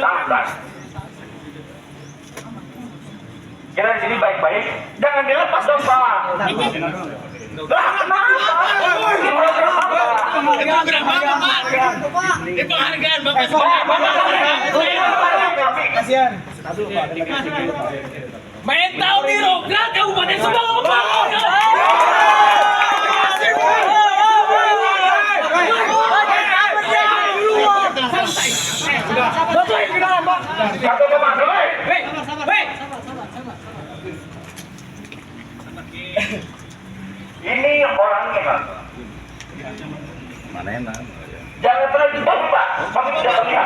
Lantas. Kita di sini baik-baik, jangan dilepas dong Pak. Lah kenapa? Ini penghargaan Bapak. Kasihan. Main tahu di Roga Kabupaten Subang. Ini orangnya Pak. Mana enak? Jangan terlalu jebak Pak. Kami tidak melihat.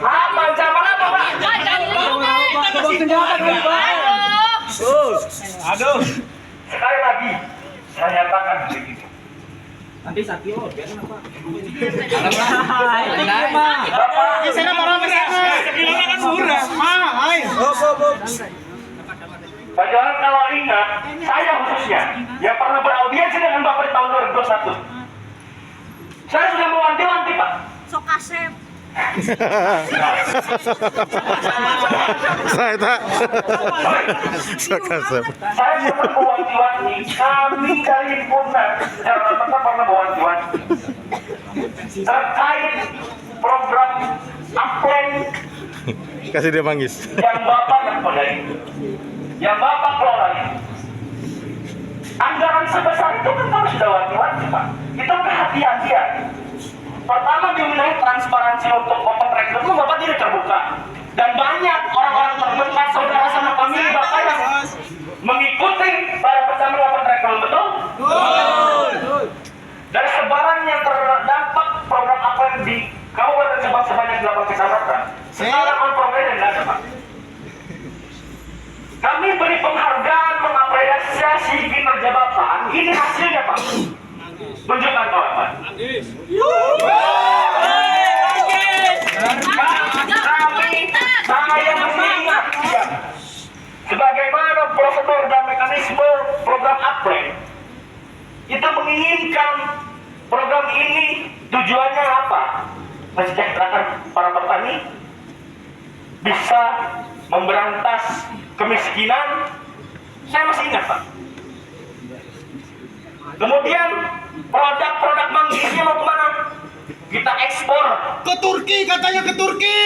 Apa ancaman apa Pak? Aduh. Sekali lagi saya nyatakan begini. Nanti Satyo, biar apa? Bapak, Saya para kan murah. Pak Johan kalau ingat, saya khususnya yang pernah beraudiensi dengan Bapak di tahun 2021. Saya sudah mewanti-wanti Pak. Sok kasep. Saya tak. Sakasep. Saya pernah mewanti-wanti, kami dari Himpunan secara tetap pernah mewanti-wanti terkait program Aplen Kasih dia manggis. yang Bapak kodai, yang Bapak kelola ini. Anggaran sebesar itu kan harus sudah wanti-wanti Pak. Itu kehati-hatian. Pertama di wilayah transparansi untuk open rekrutmen Bapak tidak terbuka. Dan banyak orang-orang terdekat saudara sama kami Bapak yang mengikuti para peserta open rekrutmen, betul? Dan sebaran yang terdampak program Aplen di Kabupaten Subang sebanyak 8 kecamatan. Sekarang on program yang ada Pak. Kami beri penghargaan mengapresiasi kinerja Bapak. Ini hasilnya Pak. Tunjukkan Bapak. Saya mengingat sebagaimana prosedur dan mekanisme program Aplen. Kita menginginkan program ini tujuannya apa? Mensejahterakan para petani, bisa memberantas kemiskinan. Saya masih ingat Pak. Kemudian produk-produk manggisnya mau kemana? Kita ekspor Ke Turki, katanya ke Turki.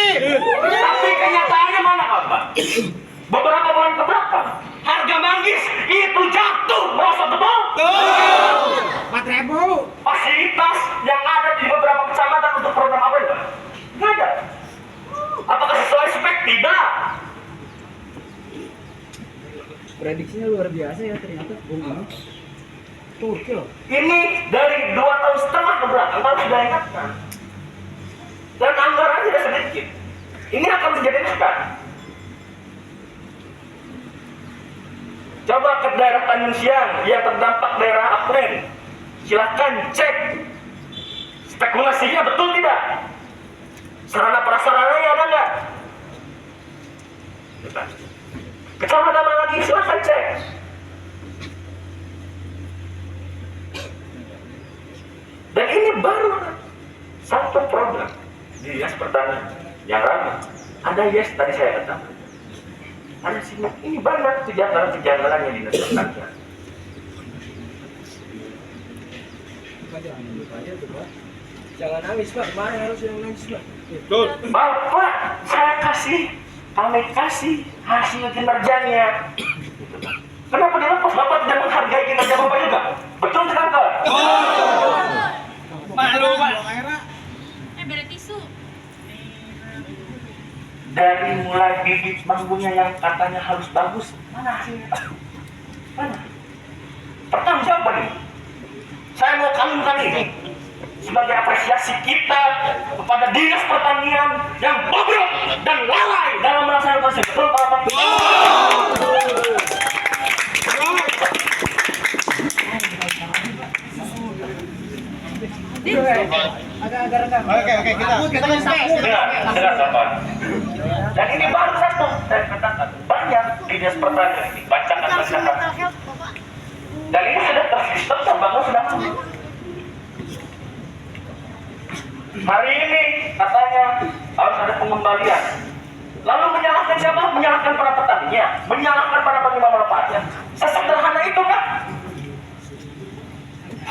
tapi kenyataannya mana Pak? Beberapa bulan ke belakang harga manggis itu jatuh, merosot betul? 4.000. Fasilitas yang ada di beberapa kecamatan untuk program apa itu? Nggak ada. Apakah sesuai spek? Tidak. Prediksinya luar biasa ya ternyata bunga. Turki loh. Ini dari 2,5 tahun ke belakang, kalau sudah ingatkan. Dan anggarannya tidak sedikit. Ini akan menjadi besar. Coba ke daerah Tanjung Siang yang terdampak daerah Aplen. Silakan cek spekulasinya betul tidak? Sarana prasarananya ada nggak? Kecamatan mana lagi? Silakan cek. Dan ini baru satu program di Dinas Pertanian yang ramai. Ada yes tadi saya katakan. Ada sini, ini banyak kejanggalan yang Dinas Pertanian. Jangan nangis Pak, kemarin harus yang nangis Pak. Bapak, kami kasih hasil kinerjanya. Kenapa dilepas? Bapak tidak menghargai kinerja Bapak juga. Betul tidak Pak? Malu Pak. Beri tisu. Dari mulai bibit bambunya yang katanya harus bagus, mana hasilnya? Mana? Pertanggung jawaban ini. Saya mau kalungkan ini sebagai apresiasi kita kepada Dinas Pertanian yang bobrok dan lalai dalam melaksanakan tugas. Betul Pak? Agak renggang. Oke, kita Dengar Bapak. Dan ini baru satu, saya katakan banyak Dinas Pertanian ini bacakan. Dan ini sudah tersistem, terbangun sudah lama. Hari ini katanya harus ada pengembalian. Lalu menyalahkan siapa? Menyalahkan para petaninya, menyalahkan para penerima manfaatnya. Sesederhana itu kan?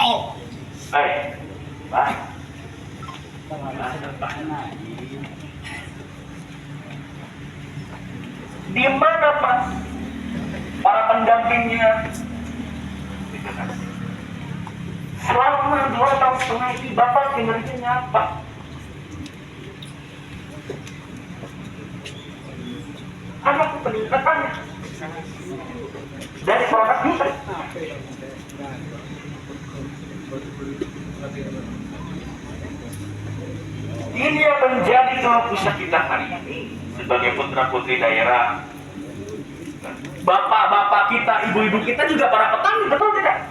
Oh. Pak. Di mana Pak? Para pendampingnya. Selama 2 tahun setengah ini Bapak kinerjanya apa? Ada peningkatannya dari produk kita. Ini yang menjadi keluh kesah kita hari ini sebagai putra putri daerah. Bapak-bapak kita, ibu-ibu kita juga para petani, betul tidak?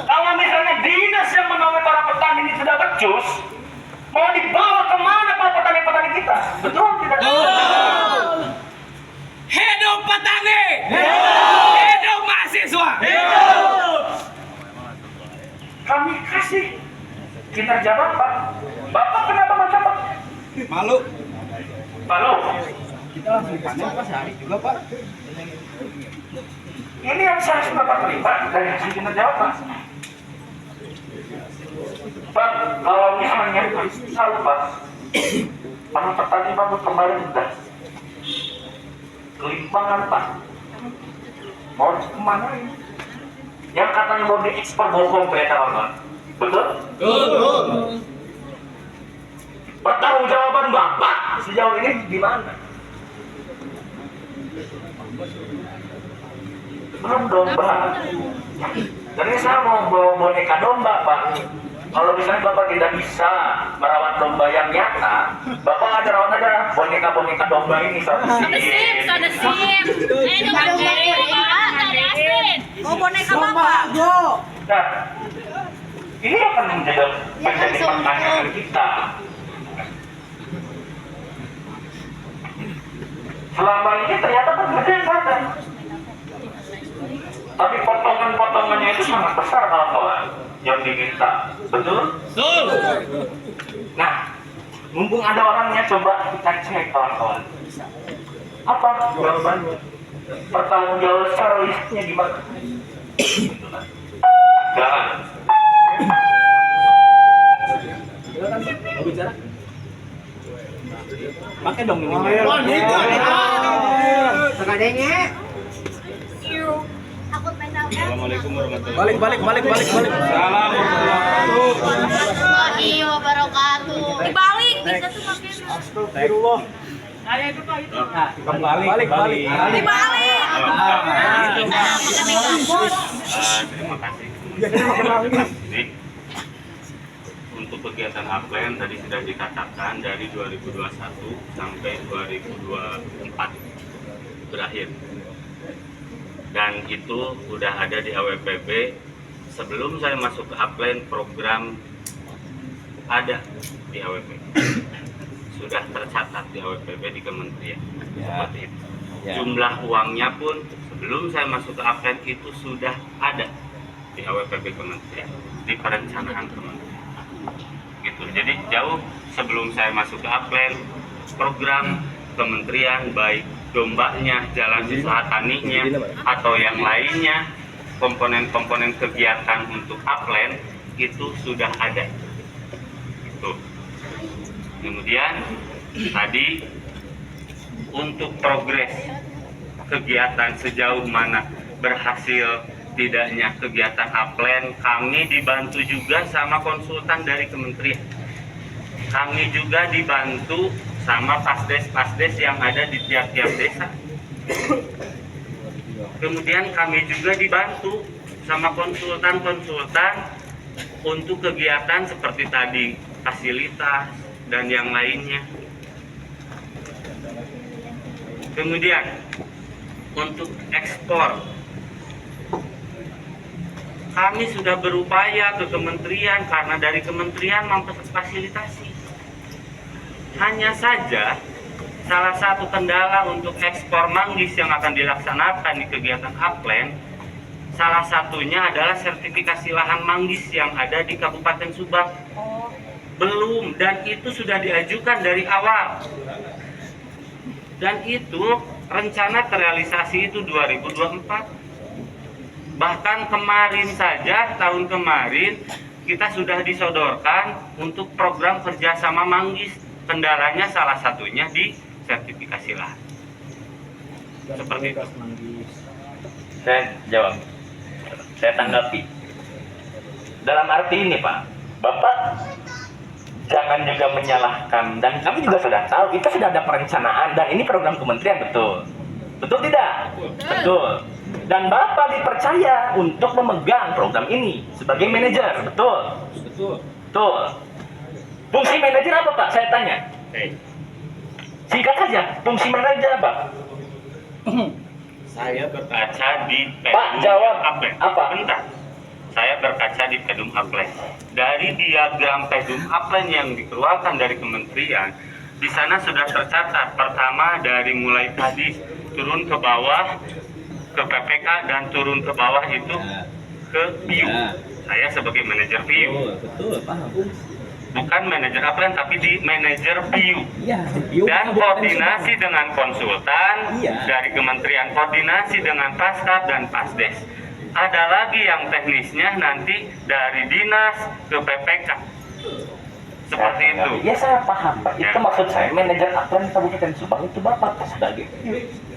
Kalau misalnya dinas yang menaungi para petani ini sudah becus, mau dibawa kemana para petani-petani kita? Betul tidak? Hidup petani. Hidup mahasiswa. Kami kasih kinerja Bapak. Bapak kenapa mencabut? Malu. Malu. Kita langsung panen pas sehari juga Pak. Ini yang seharusnya Bapak terima dari hasil kinerja Bapak. Pak, kalau misalnya selalu Pak, para petani Bapak kembali sudah kelimpangan Pak. Mau kemana ini? Yang katanya mau diekspor bohong kereta Bapak. Betul? Pertanggung jawaban Bapak sejauh ini di mana? Belum domba. Jadi saya mau bawa boneka domba Pak. Kalau misalnya Bapak tidak bisa merawat domba yang nyata, Bapak ada rawat aja boneka-boneka domba ini Soda sim. Itu kan dari asin. Mau boneka Bapak. Nah, ini akan menjadi pertanyaan kita. Selama ini ternyata berbeda saja. Tapi potongan-potongannya itu sangat besar kawan-kawan yang diminta. Betul? Betul. Nah, mumpung ada orangnya, coba kita cek kawan-kawan. Apa jawabannya? Pertanggung jawab secara listnya gimana? Jangan. Mau bicara? Pakai dong ini. Sekadengnya. Takut mental kan? Assalamualaikum warahmatullahi Balik. Salam Warahmatullahi wabarakatuh. Dibalik bisa tuh pakai. Astagfirullah. Balik. Dibalik. Terima kasih. Jadi, untuk kegiatan upland tadi sudah dikatakan dari 2021 sampai 2024 berakhir. Dan itu sudah ada di AWPB. Sebelum saya masuk ke upland, program ada di AWPB. Sudah tercatat di AWPB di kementerian. Seperti itu. Jumlah uangnya pun sebelum saya masuk ke upland itu sudah ada di AWPB kementerian, di perencanaan kementerian. Gitu. Jadi jauh sebelum saya masuk ke upland, program kementerian baik dombanya, jalan usaha taninya, atau yang lainnya, komponen-komponen kegiatan untuk upland itu sudah ada. Gitu. Kemudian tadi untuk progres kegiatan sejauh mana berhasil tidaknya kegiatan upland, kami dibantu juga sama konsultan dari kementerian. Kami juga dibantu sama pasdes yang ada di tiap-tiap desa. Kemudian kami juga dibantu sama konsultan untuk kegiatan seperti tadi, fasilitas dan yang lainnya. Kemudian untuk ekspor, kami sudah berupaya ke kementerian karena dari kementerian memfasilitasi. Hanya saja salah satu kendala untuk ekspor manggis yang akan dilaksanakan di kegiatan upland, Salah satunya adalah sertifikasi lahan manggis yang ada di Kabupaten Subang. Belum, dan itu sudah diajukan dari awal. Dan itu rencana terrealisasi itu 2024. Bahkan kemarin saja, tahun kemarin, kita sudah disodorkan untuk program kerjasama manggis. Kendalanya salah satunya di sertifikasi lahan. Seperti itu. Saya jawab. Saya tanggapi. Dalam arti ini Pak, Bapak jangan juga menyalahkan, dan kami juga sudah tahu itu sudah ada perencanaan dan ini program kementerian, betul. Betul tidak? Betul. Dan Bapak dipercaya untuk memegang program ini sebagai manajer, betul? Betul. Betul. Fungsi manajer apa Pak? Saya tanya. Singkat saja, fungsi manajer apa? Saya berkaca di Pak, jawab. Apa? Bentar. Saya berkaca di Pedum Applen. Dari diagram Pedum Applen yang dikeluarkan dari kementerian, di sana sudah tercatat pertama dari mulai tadi turun ke bawah ke PPK dan turun ke bawah itu ke PIU. Saya sebagai manajer PIU. Betul, paham. Bukan manajer Applen tapi di manajer PIU. Iya, Dan koordinasi dengan konsultan Iya. dari kementerian, koordinasi dengan Paskap dan Pasdes. Ada lagi yang teknisnya nanti dari dinas ke PPK. Seperti itu. Ya saya paham Pak. Ya. Itu maksud saya manajer Applen Kabupaten Subang itu Bapak sebagai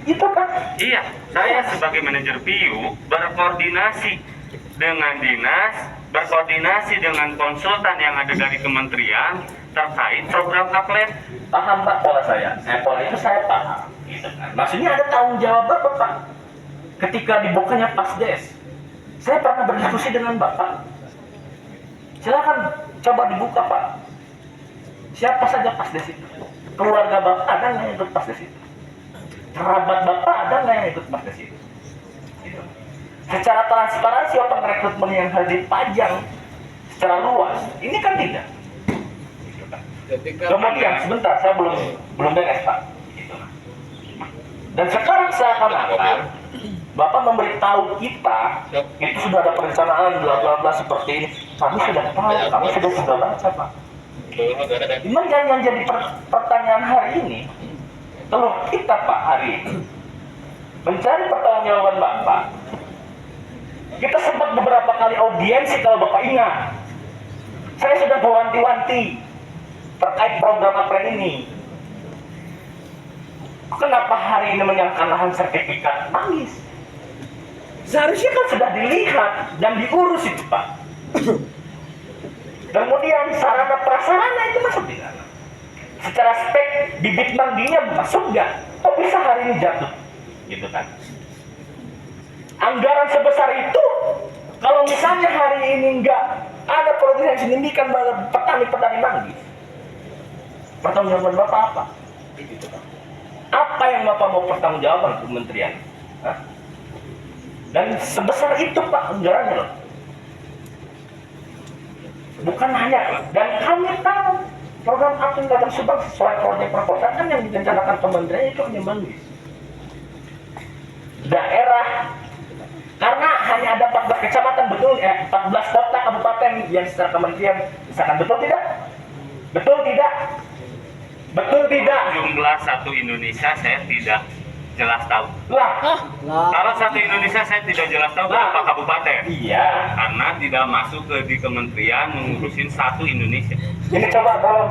itu kan? Iya, saya sebagai manajer PIU berkoordinasi dengan dinas, berkoordinasi dengan konsultan yang ada dari kementerian terkait program Applen. Paham Pak pola saya. Pola itu saya paham. Gitu kan. Maksudnya ada tanggung jawab Bapak Pak. Ketika dibukanya Pasdes, saya pernah berdiskusi dengan Bapak. Silakan coba dibuka Pak. Siapa saja Pasdes itu? Keluarga Bapak ada nggak yang ikut Pasdes itu? Kerabat Bapak ada nggak yang ikut Pasdes itu? Gitu. Secara transparansi open rekrutmen yang harus dipajang secara luas, ini kan tidak. Gitu kan. Kemudian sebentar, saya belum beres Pak. Gitu. Dan sekarang seakan-akan Bapak memberitahu kita itu sudah ada perencanaan bla bla bla seperti ini. Kami sudah tahu, kami sudah baca Pak. Cuman yang jadi pertanyaan hari ini, keluh kita Pak hari ini mencari pertanggungjawaban Bapak. Kita sempat beberapa kali audiensi kalau Bapak ingat. Saya sudah mewanti-wanti terkait program Applen ini. Kenapa hari ini menyangkan lahan sertifikat manggis? Seharusnya kan sudah dilihat dan diurus itu Pak. Kemudian sarana prasarana itu masuk di sana. Secara spek bibit mangginya masuk nggak? Kok bisa hari ini jatuh? Gitu kan? Anggaran sebesar itu, kalau misalnya hari ini nggak ada program yang signifikan bagi petani-petani manggis, pertanggungjawaban Bapak apa? Gitu kan? Apa yang Bapak mau pertanggungjawaban kementerian? Hah? Dan sebesar itu Pak anggarannya loh. Bukan hanya, dan kami tahu program Applen Kabupaten Subang sesuai proyek proposal kan yang direncanakan kementerian itu hanya manggis. Daerah, karena hanya ada 14 kecamatan, betul 14 kota kabupaten yang secara kementerian misalkan, betul tidak? Betul tidak? Betul tidak? Jumlah satu Indonesia saya tidak jelas tahu. Lah, Kalau satu Indonesia saya tidak jelas tahu berapa kabupaten. iya. Karena tidak masuk ke di kementerian mengurusin satu Indonesia. Ini coba kalau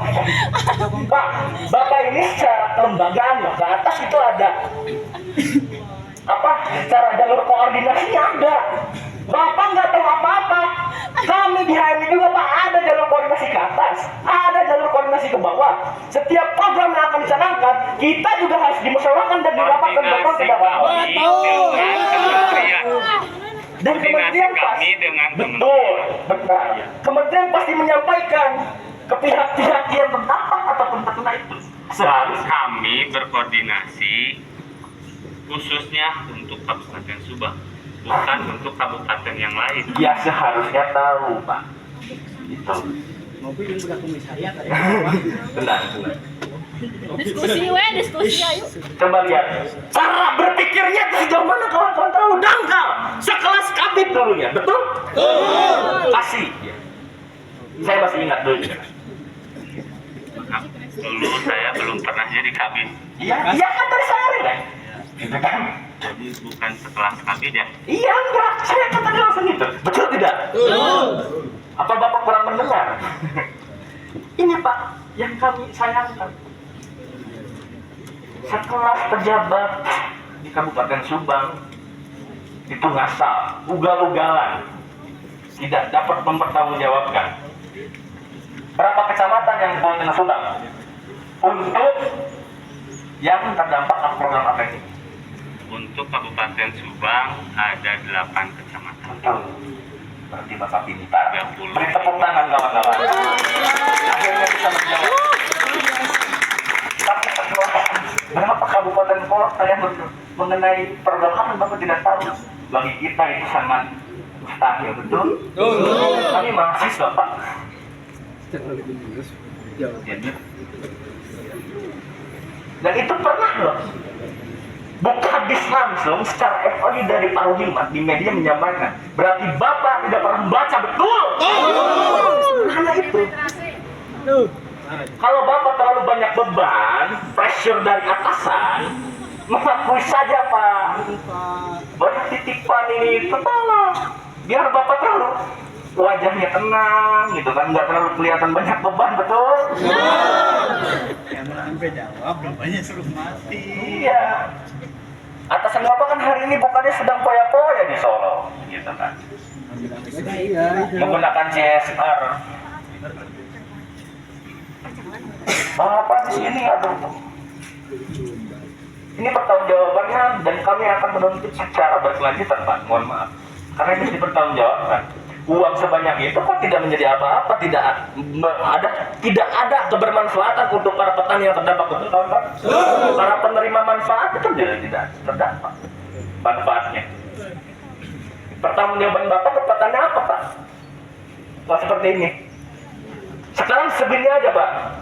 Pak, Bapak ini secara kelembagaan loh, ke atas itu ada apa? Secara jalur koordinasinya ada. Bapak nggak tahu apa-apa. Kami di HMI juga Pak ada jalur koordinasi ke atas, ada jalur koordinasi ke bawah. Setiap program yang akan dicanangkan, kita juga harus dimusyawarahkan dan dirapatkan betul tidak Pak? Dengan kementerian. Dan kementerian kami pasti dengan betul, benar. Kementerian pasti menyampaikan ke pihak-pihak yang terdampak ataupun terkena itu. Seharusnya kami berkoordinasi khususnya untuk Kabupaten Subang, bukan untuk kabupaten yang lain. ya seharusnya tahu Pak. Itu. Mobil yang sudah komisariat ada. Benar, benar. Diskusi ayo. Coba lihat cara berpikirnya itu sejauh mana kawan-kawan tahu. Dangkal sekelas Kabib dulunya, betul? Kasih. Saya masih ingat dulu. Dulu saya belum pernah jadi kabin. Iya kan tadi saya relay. Gitu kan? Jadi bukan sekelas kabin ya. Iya enggak, saya kan tadi langsung itu. Betul tidak? Apa Bapak kurang mendengar? Ini Pak, yang kami sayangkan. Sekelas pejabat di Kabupaten Subang itu ngasal, ugal-ugalan, tidak dapat mempertanggungjawabkan. Berapa kecamatan yang di Kabupaten Subang untuk yang terdampak program apa ini? Untuk Kabupaten Subang ada 8 kecamatan. Betul. Berarti Bapak pintar. 30. Beri tepuk tangan kawan-kawan. Akhirnya bisa menjawab. Tapi kedua, berapa kabupaten kota yang mengenai program apa Bapak tidak tahu? Bagi kita itu sangat mustahil, betul? Kami mahasiswa Pak. Jadi, dan itu pernah loh. Bukan habis langsung secara FOI dari Pak Ruhimat di media menyampaikan. Berarti Bapak tidak pernah membaca, betul? Karena itu. Kalau Bapak terlalu banyak beban, pressure dari atasan, mengakui saja Pak. Banyak titipan ini, tolong. Biar Bapak terlalu wajahnya tenang, gitu kan, nggak terlalu kelihatan banyak beban, betul? Sampai jawab, bapaknya suruh mati. Iya. Atasan Bapak kan hari ini bukannya sedang poya-poya di Solo, gitu kan? Menggunakan CSR. Bapak di sini aduh. Ini pertanggungjawabannya dan kami akan menuntut secara berkelanjutan Pak. Mohon maaf. Karena ini dipertanggungjawabkan. Uang sebanyak itu kok tidak menjadi apa-apa, tidak ada kebermanfaatan untuk para petani yang terdampak, betul kawan-kawan? Para penerima manfaat itu tidak terdampak manfaatnya. Pertanggungjawaban Bapak ke petani apa Pak? Wah seperti ini. Sekarang segini aja Pak.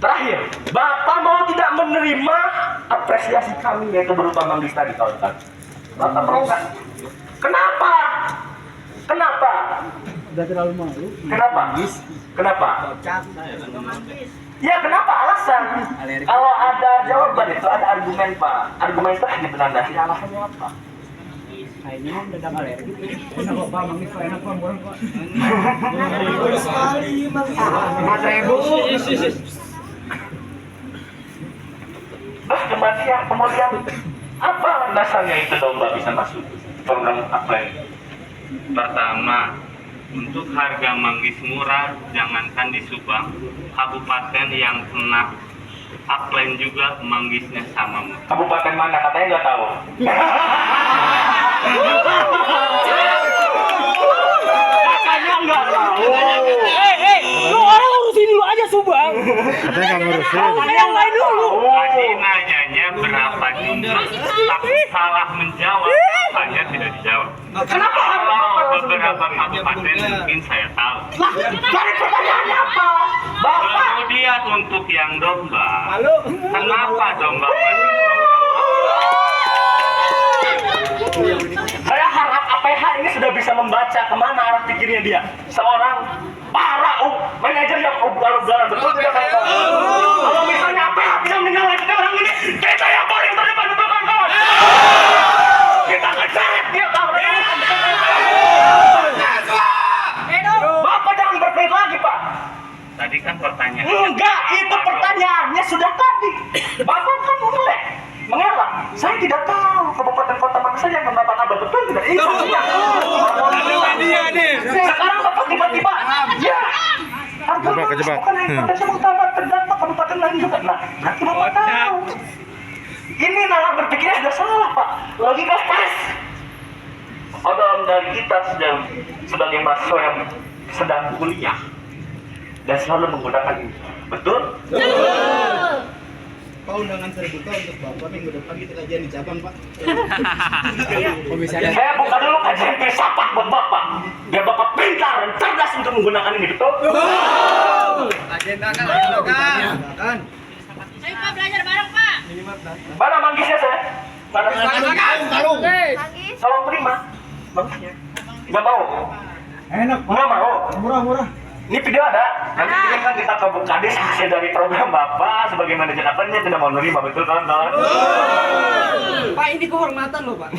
Terakhir, Bapak mau tidak menerima apresiasi kami yaitu berupa manggis tadi kawan-kawan? Bapak mau nggak? Kenapa? Kenapa? Udah terlalu malu. Kenapa? Kenapa? Kocak. Ya kenapa alasan? Alergi. Kalau ada jawaban itu ada argumen Pak. Argumen itu hanya berlandasi alasannya apa? Nah ini mah mendadak alergi. Enak kok Pak, manggis kok enak Pak, murah Pak. Sekali manggis. 5.000. Kemudian apa dasarnya itu domba bisa masuk program Upline? Pertama, untuk harga manggis murah, jangankan di Subang, kabupaten yang kena upline juga manggisnya sama murah. Kabupaten mana katanya nggak tahu. Makanya nggak tahu. Lu orang urusin dulu aja Subang. Katanya nggak ngurusin. Yang lain dulu. Tadi nanyanya berapa jumlah, tapi salah menjawab, hanya tidak dijawab. Kenapa? Kalau beberapa kabupaten mungkin saya tahu. Lah, dari pertanyaannya apa? Bapak. Kemudian untuk yang domba, kenapa domba masih Saya harap APH ini sudah bisa membaca kemana arah pikirnya dia. Seorang para manajer yang ugal-ugalan, betul tidak kawan-kawan? Kalau misalnya APH bisa menyalahkan orang ini, kita yang paling terdepan, betul kawan-kawan? Kita akan cari dia kawan. Bapak jangan berkelit lagi Pak. Tadi kan pertanyaan. Enggak, itu pertanyaannya sudah tadi. Bapak kan mengelak. Saya tidak tahu kabupaten kota mana saja yang mendapat apa, betul tidak? Itu saja. Sekarang Bapak tiba-tiba, ya. Kejebak. Bukan yang potensi utama terdampak kabupaten lain juga. Nah, berarti Bapak tahu. Ini nalar berpikirnya sudah salah Pak. Logika pas. Orang dari kita sedang sebagai mahasiswa yang sedang kuliah dan selalu menggunakan ini, betul? Pak, undangan terbuka untuk Bapak minggu depan kita kajian di cabang Pak. Saya buka dulu kajian filsafat buat Bapak, biar Bapak pintar dan cerdas untuk menggunakan ini, betul? Agenda kan. Mana manggisnya saya? Mana? Karung. Salam terima. Manggisnya. Nggak mau. Enak, Nggak mau. murah. Ini video ada. Nanti kirimkan kita ke Bu Kades hasil dari program Bapak sebagai manajer apanya tidak mau nerima, betul kawan-kawan? Pak, ini kehormatan loh, Pak.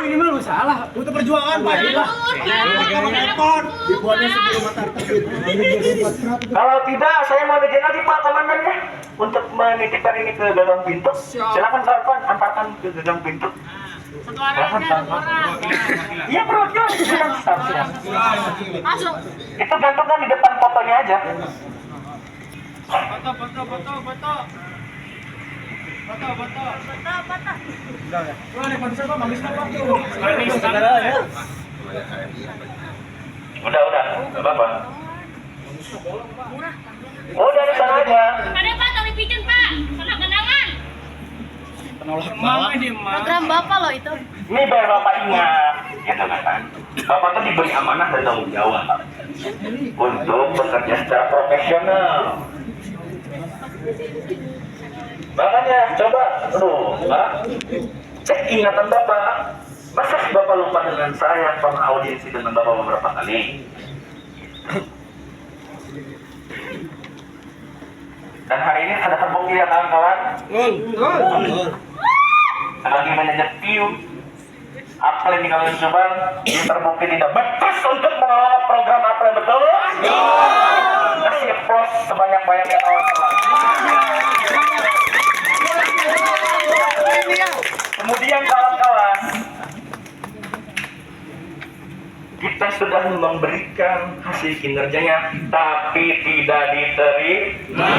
Minimal lu salah. Butuh perjuangan, Pak. Dibuatnya sebelum matahari terbit. Kalau tidak, saya mau izin lagi Pak komandannya untuk menitipkan ini ke gagang pintu. Silakan kawan-kawan, antarkan ke gagang pintu. Satu orang aja, 2 orang. Iya perwakilan seharusnya. Masuk. Itu gantungkan di depan fotonya aja. Udah, nggak apa-apa. Oh, dari sana aja. Ada Pak, tali pijen Pak. Kena kendangan. Program Bapak loh itu. Ini biar Bapak ingat, ya kan? Bapak tuh diberi amanah dan tanggung jawab untuk bekerja secara profesional. Makanya coba Pak, cek ingatan Bapak. Masa Bapak lupa dengan saya yang pernah audiensi dengan Bapak beberapa kali? Dan hari ini sudah terbukti ya kawan-kawan. Sebagai manajer PIU, Aplen di Kabupaten Subang, ini terbukti tidak becus untuk mengelola program Aplen, betul? Kasih applause sebanyak-banyaknya kawan-kawan. Kemudian kawan-kawan, kita sudah memberikan hasil kinerjanya, tapi tidak diterima.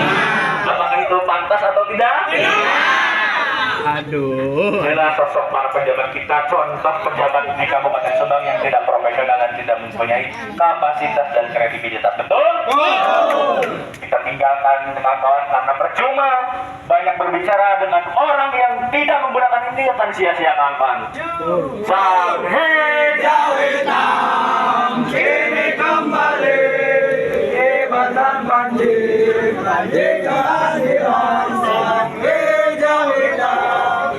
Apakah itu pantas atau tidak? Aduh. Inilah sosok para pejabat kita, contoh pejabat di Kabupaten Subang yang tidak profesional dan tidak mempunyai kapasitas dan kredibilitas, betul? Kita tinggalkan kawan-kawan karena percuma banyak berbicara dengan orang yang tidak menggunakan ingatan sia-sia kawan-kawan. Kini kembali ibatan banjir, banjir kehadiran sang hijau-hijau.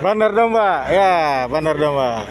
Bandar domba, ya bandar domba.